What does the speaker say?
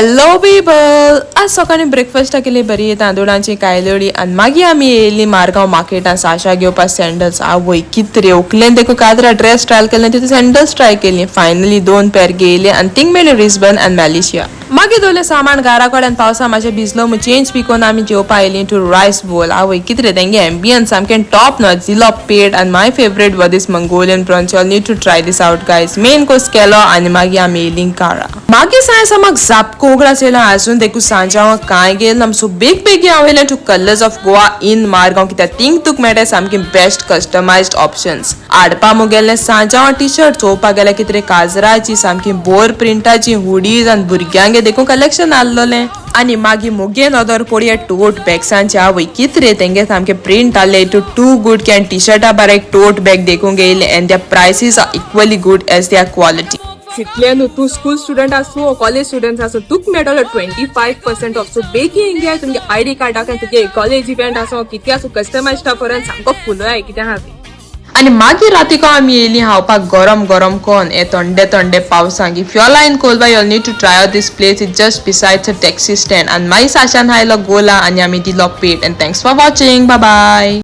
Hello people, आज सकाळी breakfast केली बरी तांदूळांची कायलोडी आणि मागीर आमी येयली मारगांव मार्केटान साशा घेवपाक सँडल्स आवय कितरे उकलेन देखो कादरा ड्रेस ट्रायल केले तितून सँडल्स ट्राय केली फायनली 2 पेर गेले आणि थिंग मेळ्ळी रिस्बन आणि मॅलेशिया मागीर दोले सामान घरा कडेन पावसा मातशें भिजलो मग चेंज बी करून आमी जेवपा येयली टू रायस बोल आवय कितरे तेंगे एम्बियन्स सामकें टॉप नॉच जिलो पेड आणि माय फेवरेट वर this Mongolian prawns you need to try this out guys main course केलो आणि मागीर आमी येयली काळा मागीर सांयसा म्हाका जापको उगडास येयलो अजून देखू सांजाव कांय गेल आम सो बेगी हांव येयलें two colours of Goa in Margao कित्याक थिंग तुक मेळटा सामकी बेस्ट कस्टमाइज्ड ऑप्शन्स हाडपा मग गेल्लें सांजाव टी शर्ट चोवपाक गेल्यार कितें काजराची सामकी बोर प्रिंटाची हुडीज आणि भुरग्यांगे देखून कलेक्शन आसलोलें आणि मागीर मुगेन ऑदर पळोवया टोट बॅग्सांचे आवय कितरे तेंगे सामके प्रिंट आसले टू गुड कॅन टी शर्टा बारा एक टोट बॅग देखून गेले and their prices are equally good as their quality शिकले न्हू तू स्कूल स्टुडंट आसूं कॉलेज स्टुडंट आसूं तुक मेळटलो 25% ऑफ सो बेगी इंडिया तुमगे आयडी कार्ड दाखय तुगे कॉलेज इव्हेंट आसूं कितें आसूं कस्टमाइज स्टफरान सामको फुल आहे कितें आहा आणि मागीर रातीको आमी येयली हावपाक गरम गरम कोन हे थंडे थंडे पावसांक if you are in Colva you need to try out this place is just besides a taxi stand आणि मागीर साशान हायलो गोला आणि आमी दिलो पेट and thanks for watching bye bye.